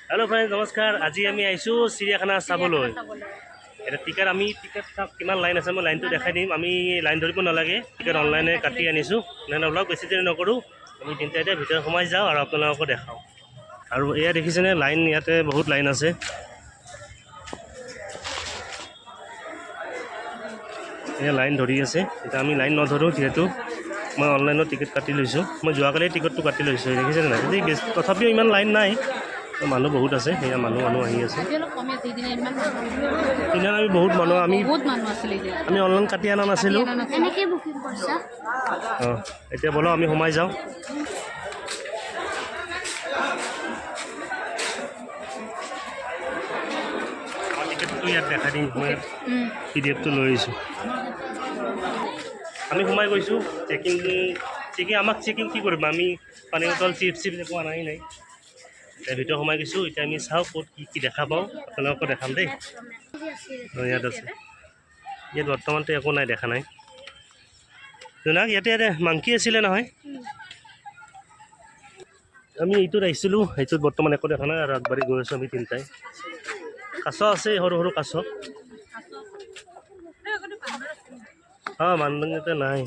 Hello friends नमस्कार आज आम आई चिड़ियाखाना चाবলৈ এটা টিকেট আমি টিকেট কিমান লাইন আছে মই লাইনটো দেখাই দিম আমি লাইন ধৰিব নালাগে টিকেট অনলাইনে কাটি আনিছোঁ মানে অলপ বেছি দেৰি নকৰোঁ আমি তিনিটা এতিয়া ভিতৰত সোমাই যাওঁ আৰু আপোনালোকক দেখাওঁ আৰু এয়া দেখিছেনে লাইন ইয়াতে বহুত লাইন আছে এয়া লাইন ধৰি আছে এতিয়া আমি লাইন নধৰোঁ যিহেতু মই অনলাইনত টিকেট কাটি লৈছোঁ মই যোৱাকালি টিকেটটো কাটি লৈছোঁ দেখিছেনে নাই তথাপিও ইমান লাইন নাই মানুহ বহুত আছে সেয়া মানুহ আহি আছে সিদিনা আমি বহুত মানুহ আমি অনলাইন কাটি অনা নাছিলোঁ অঁ এতিয়া ব'লক আমি সোমাই যাওঁ টিকেটটো ইয়াত দেখাই দিম মই PDF-টো লৈ আহিছোঁ আমি সোমাই গৈছোঁ চেকিং আমাক চেকিং কি কৰিম আমি পানী বটল চিপ একো অনাই নাই এতিয়া ভিতৰত সোমাই গৈছোঁ এতিয়া আমি চাওঁ ক'ত কি দেখা পাওঁ আপোনালোকক দেখাম দেই ইয়াত আছে ইয়াত বৰ্তমানটো একো নাই দেখা নাই জোনাক ইয়াতে মাংকি আছিলে নহয় আমি এইটোত আহিছিলোঁ সেইটোত বৰ্তমান একো দেখা নাই আৰু আগবাঢ়ি গৈ আছোঁ আমি তিনিটাই কাছ আছে সৰু সৰু কাছ অঁ মানুহ ইয়াতে নাই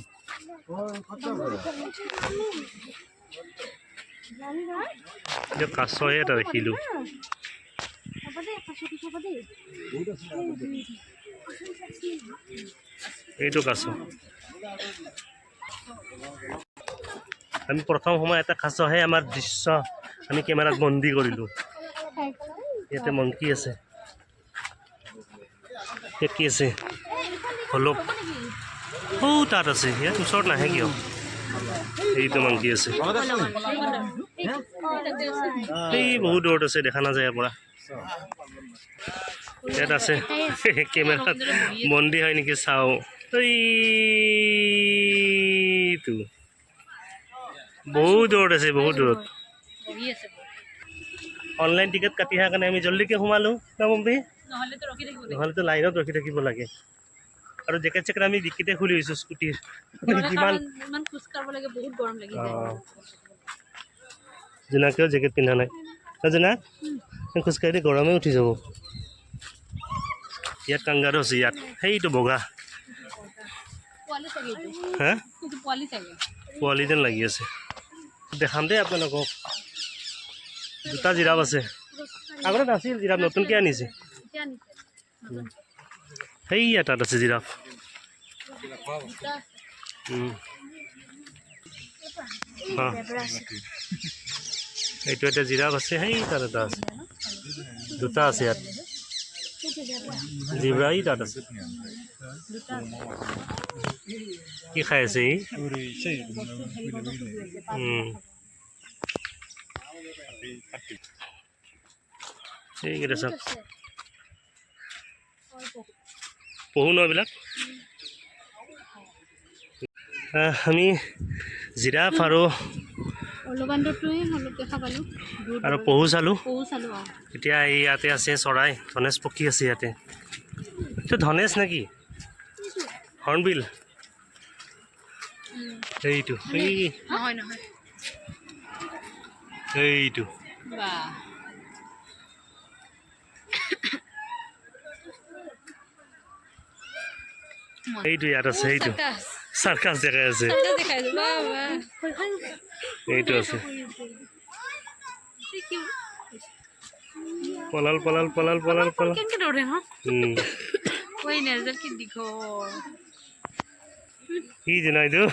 এতিয়া কাছহে এটা দেখিলোঁ এইটো কাছ আমি প্ৰথম সময় এটা কাছহে আমাৰ দৃশ্য আমি কেমেৰাত বন্দী কৰিলোঁ ইয়াতে মংকি আছে ইয়াত কি আছে হলক তাত আছে ইয়াত ওচৰত নাহে কিয় এইটো মংকি আছে এই বহুত দূৰত আছে দেখা নাযায় ইয়াৰ পৰা ইয়াত আছে কেমেৰাত বন্দী হয় নেকি চাওঁ এইটো বহুত দূৰত আছে বহুত দূৰত অনলাইন টিকেট কাটি অহাৰ কাৰণে আমি জল্দিকৈ সোমালোঁ না মম্পি নহ'লেতো লাইনত ৰখি থাকিব লাগে আৰু জেকেট চেকেট আমি বিকিতে খুলি হৈছোঁ স্কুটিৰ জোনাকেও জেকেট পিন্ধা নাই জোনাক খোজকাঢ়ি গৰমে উঠি যাব ইয়াত কাংগাৰু আছে ইয়াত সেইটো বগা হা পোৱালি যেন লাগি আছে দেখাম দেই আপোনালোকক দুটা জিৰাফ আছে আগতে নাছিল জিৰাফ নতুনকৈ আনিছে সেইয়া তাত আছে জিৰাফ এইটো এটা জিৰাফ আছে সেই তাত এটা আছে দুটা আছে ইয়াত জিব্ৰা ই তাত আছে কি খাই আছে ই এইকেইটা চাওক পহু ন এইবিলাক আমি জিৰাফ আৰু পহু চালোঁ এতিয়া এই ইয়াতে আছে চৰাই ধনেশ পক্ষী আছে ইয়াতে এইটো ধনেশ নেকি হৰ্ণবিল এইটো এইটো এইটো ইয়াত আছে এইটো চাৰ্কাছ দেখাই আছে এইটো আছে পলাল পলাল পলাল পলাল পলাল কি জানা এইটো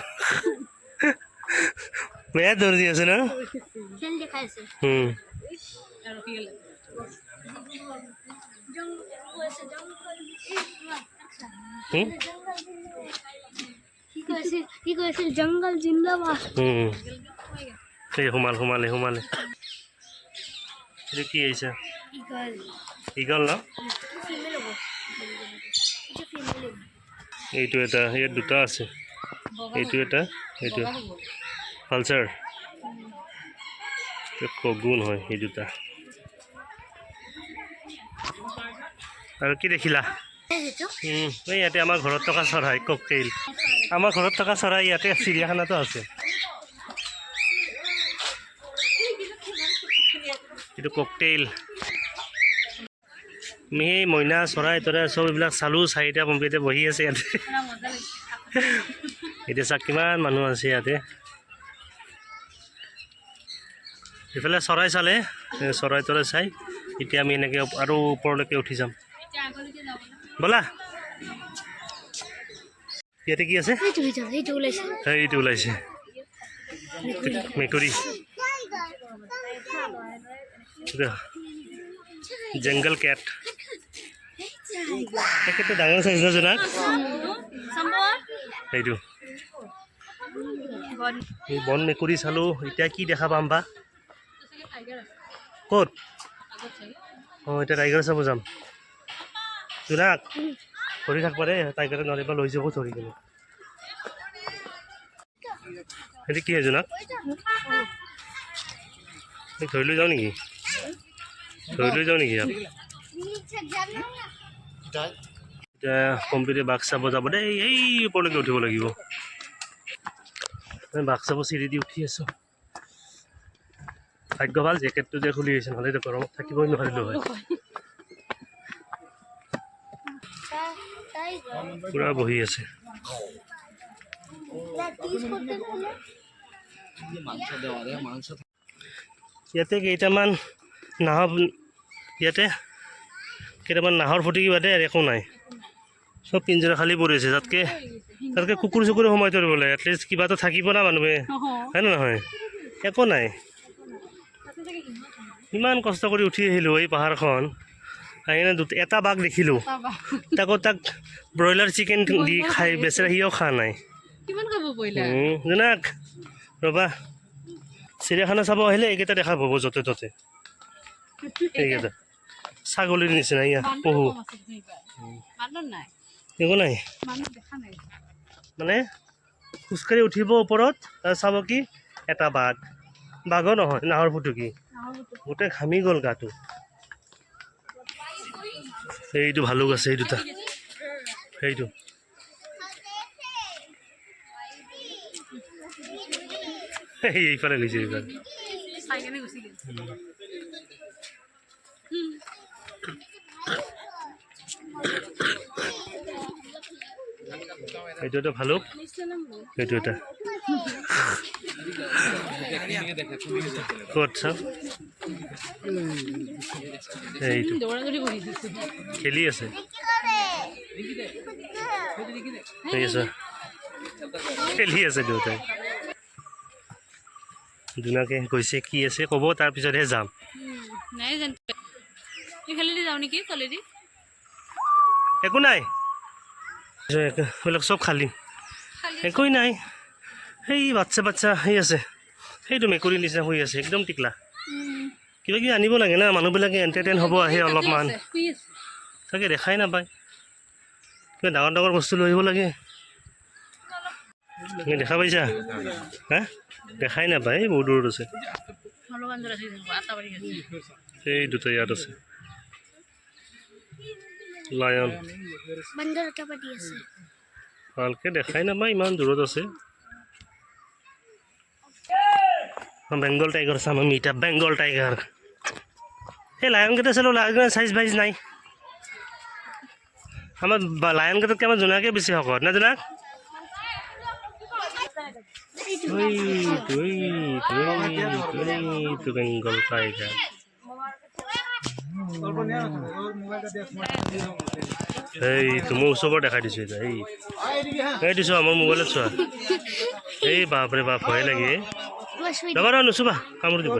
বেয়া দৌৰি আছে ন জংগল জিন্দাবাদ সোমালে কি আহিছে ইগল ন এইটো এটা ইয়াত দুটা আছে এইটো এটা এইটো পালচাৰ শগুন হয় এই দুটা আৰু কি দেখিলা এই ইয়াতে আমাৰ ঘৰত থকা চৰাই ককটেইল আমাৰ ঘৰত থকা চৰাই ইয়াতে চিৰিয়াখানাতো আছে itu koktail আমি সেই মইনা চৰাই তৰাই চব এইবিলাক চালোঁ, চাৰিটা পম্পিতে বহি আছে ইয়াতে। এতিয়া চাওক কিমান মানুহ আছে ইয়াতে। এইফালে চৰাই চালে, চৰাই তৰাই চাই এতিয়া আমি এনেকৈ আৰু ওপৰলৈকে উঠি যাম। ব'লা। ইয়াতে কি আছে? সেইটো ওলাইছে মেকুৰী। জংগল কেট একেতো ডাঙৰ চাইজ ন জোনাক? সেইটো এই বন মেকুৰী চালোঁ। এতিয়া কি দেখা পাম বা? ক'ত? অঁ এতিয়া টাইগাৰ চাব যাম। জোনাক ধৰি থাকিব দেই, টাইগাৰে নৰিব লৈ যাব ধৰি কিনে। সেইটো কি হয় জোনাক? ধৰি লৈ যাওঁ নেকি? ধৰি লৈ যাওঁ নেকি? এতিয়া কম্পিউটাৰ বাঘ চাব যাব দেই। এই ওপৰলৈকে উঠিব লাগিব। বাঘ চাব চিৰি দি উঠি আছোঁ। ভাগ্য ভাল জেকেটটো যে খুলি আহিছে, নহ'লে গৰমত থাকিবই নোৱাৰিলোঁ হয়। পুৰা বহি আছে। ইয়াতে কেইটামান নাহৰ ফুটি বাদে আৰু একো নাই। চব পিঞ্জৰা খালী পৰি আছে। তাতকে কুকুৰ চুকুৰে সোমাই থৰিব লাগে। এটলিষ্ট কিবা এটা থাকিব না মানুহে, হয় নে নহয়? একো নাই। ইমান কষ্ট কৰি উঠি আহিলোঁ এই পাহাৰখন, আহি কিনে এটা বাঘ দেখিলোঁ। তাক ব্ৰইলাৰ চিকেন দি খাই বেচেৰা, সিও খোৱা নাই। জোনাক ৰ'বা, চিৰিয়াখানা চাব আহিলে এইকেইটা দেখা পাব য'তে ত'তে। এইকেইটা ছাগলীৰ নিচিনা ইয়া পহু, একো নাই। মানে খোজকাঢ়ি উঠিব ওপৰত, তাৰ চাব কি এটা বাঘো নহয়, নাহৰ ফুটুকি। গোটেই ঘামি গ'ল গাটো। সেইটো ভালুক আছে, এই দুটা। সেইটো এইফালে গৈছে, এইফালে। এইটো এটা ভালুক, এইটো এটা ক'ত চাওক, এইটো খেলি আছে। খেলি আছে দেউতাই। ধুনীয়াকে গৈছে, কি আছে ক'ব, তাৰপিছতহে যাম। একো নাই, এইবিলাক চব খালী, একোৱেই নাই। সেই বাচ্চা সেই আছে, সেইটো মেকুৰীৰ নিচিনা শুই আছে, একদম টিকলা। কিবা কিবি আনিব লাগে না, মানুহবিলাকে এণ্টাৰটেইন হ'ব আহে অলপমান। তাকে দেখাই নাপায়। কিবা ডাঙৰ ডাঙৰ বস্তু লৈ আহিব লাগে। দেখা পাইছা? হা দেখাই নাপায়, বহুত দূৰত আছে। এই দুটা ইয়াত আছে। লায়ন ভালকে দেখাই নাপায়, ইমান দূৰত আছে। বেংগল টাইগাৰ চাম আমি এটা, বেংগল টাইগাৰ। এই লায়নকেইটা চালোঁ, লায়নকেইটা চাইজ বাইজ নাই। আমাৰ লায়নকেইটাতকৈ আমাৰ জোনাকে বেছি শকত না জোনাক? বেংগল টাইগাৰ। এইটো মই ওচৰৰ পৰা দেখাই দিছোঁ এতিয়া। এই দিছোঁ আমাৰ মোবাইলত চোৱা। এই বাপৰে বাপ, ভয় লাগে। ৰ'বা ৰ'বা, নুচুবা, কামুৰি দিব।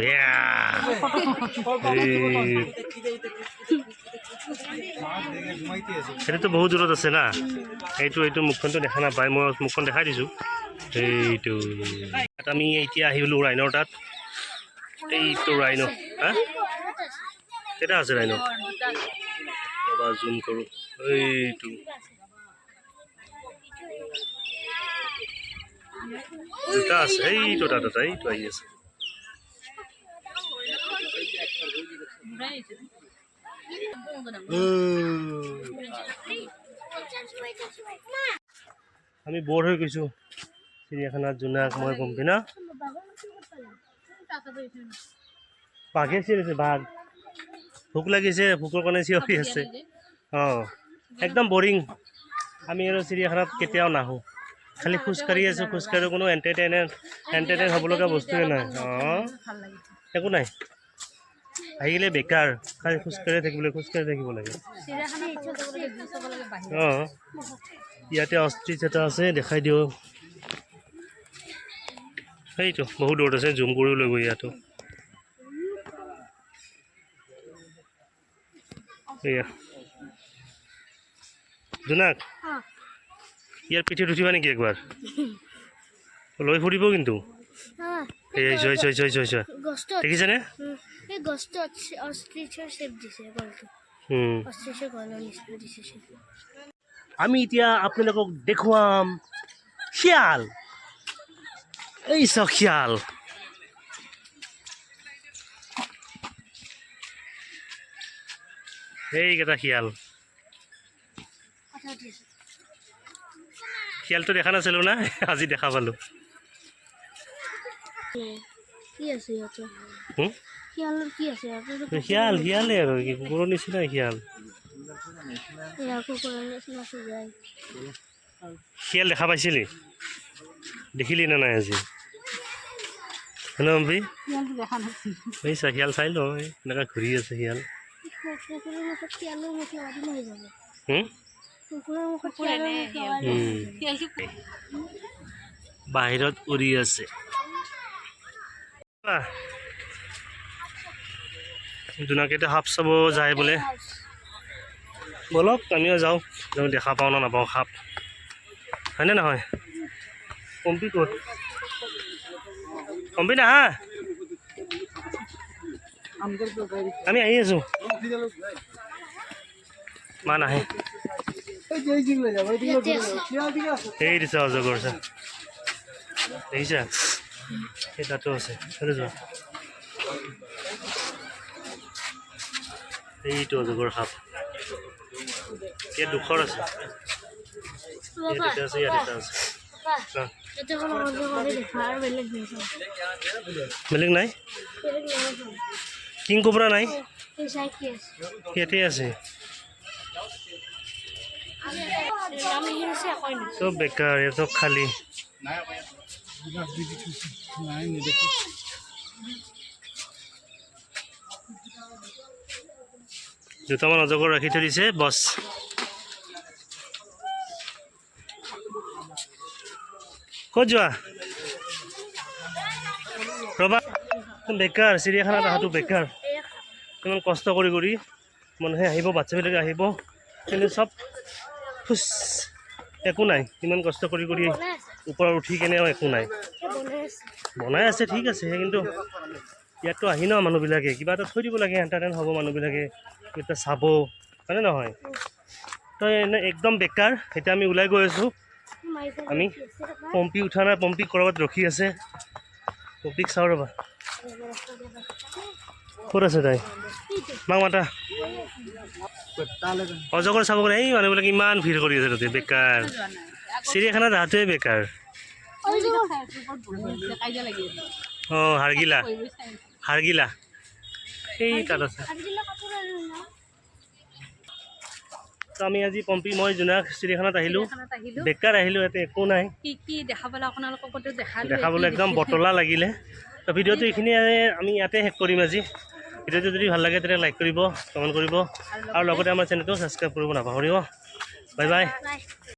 সেইটোতো বহুত দূৰত আছে না। এইটো মুখখনটো দেখা নাপায়, মই মুখখন দেখাই দিছোঁ। এইটো আমি এতিয়া আহিলোঁ ৰাইনৰ তাত। এইটো ৰাইনো, হা কেইটা আছে ৰাইনো? এবাৰ জুম কৰোঁ। এইটো দুটা আছে, এইটো তাত এটা, এইটো আহি আছে। আমি বৰ হৈ গৈছোঁ চিৰিয়াখানাত। জোনাক মই পম্পি না, বাঘে চিৰিছে, বাঘ ভোক লাগিছে, ভোকৰ কাৰণে চিঞৰি আছে। অঁ একদম বৰিং। আমি আৰু চিৰিয়াখানাত কেতিয়াও নাহোঁ, খালি খোজকাঢ়ি আছোঁ, খোজকাঢ়ি কোনো এণ্টাৰটেইন হ'ব লগা বস্তুৱে নাই। অঁ একো নাই, আহিলে বেকাৰ, খালি খোজকাঢ়ি থাকিব লাগে। অঁ ইয়াতে অষ্ট্ৰিচ এটা আছে, দেখাই দিওঁ। সেইটো বহুত দূৰত আছে, জুম কৰিও লৈ গৈ ইয়াতো। এয়া জোনাক, ইয়াৰ পিঠিত উঠিবা নেকি একবাৰ? লৈ ফুৰিব কিন্তু। দেখিছেনে? আমি এতিয়া আপোনালোকক দেখুৱাম শিয়াল। এই চাওক শিয়াল, এইকেইটা শিয়াল। শিয়ালটো দেখা নাছিলোঁ না, আজি দেখা পালোঁ। শিয়ালে আৰু কি, কুকুৰৰ নিচিনাই শিয়াল। শিয়াল দেখা পাইছিলি? দেখিলি নে নাই আজি? হেল্ল' অম্বি, বুজিছা শিয়াল চাই ল, এনেকুৱা ঘূৰি আছে শিয়াল। বাহিৰত উৰি আছে। জোনাকেইটা সাপ চাব যায় বোলে। বলক আমিও যাওঁ, দেখা পাওঁ না নাপাওঁ সাপ, হয়নে নহয়? পম্পী ক'ত? পম্পী নাহা, আমি আহি আছোঁ। মা নাহে, এই দিছে অজগৰ চা, দেখিছা? সেই তাতো আছে, যোৱা। এইটো অজগৰ সাপ, ইয়াত দুখৰ আছে, ইয়াত আছে, ইয়াত আছে। বেলেগ নাই, কিং কোবৰা নাই, ইয়াতে আছে। চব বেকাৰ, চব খালী। দুটামান অজগৰ ৰাখি থৈ দিছে বছ। ক'ত যোৱা? ৰবা, বেকাৰ, চিৰিয়াখানাত অহাটো বেকাৰ। ইমান কষ্ট কৰি মানুহে আহিব, বাচ্চাবিলাকে আহিব, কিন্তু চব খুচ, একো নাই। ইমান কষ্ট কৰি ওপৰত উঠি কেনেও একো নাই। বনাই আছে ঠিক আছে, কিন্তু ইয়াততো আহি ন মানুহবিলাকে কিবা এটা থৈ দিব লাগে, এণ্টাৰটেইন হ'ব মানুহবিলাকে, এটা চাব, হয়নে নহয়? তো একদম বেকাৰ। এতিয়া আমি ওলাই গৈ আছোঁ। আমি পম্পী উঠা নাই, পম্পী ক'ৰবাত ৰখি আছে, পম্পীক চাওঁ ৰ'বা। ক'ত আছে তাই? মাক মাতা। অজগৰ চাব গ'লে এই মানুহবিলাক ইমান ভিৰ কৰি আছে তাতে, বেকাৰ। চিৰিয়াখানাত অহাটোৱে বেকাৰ। অঁ হাৰগিলা এই তাত আছে। তো আমি আজি পম্পী, মই জোনাক চিৰিয়াখানাত আহিলোঁ, বেকাৰ আহিলোঁ, ইয়াতে একো নাই। দেখাবলৈ একদম বটলা লাগিলে। তো ভিডিঅ'টো এইখিনিয়ে আমি ইয়াতে শেষ কৰিম আজি। ভিডিঅ'টো যদি ভাল লাগে তেতিয়া লাইক কৰিব, কমেণ্ট কৰিব, আৰু লগতে আমাৰ চেনেলটো ছাবস্ক্ৰাইব কৰিব নাপাহৰিব। Bye bye.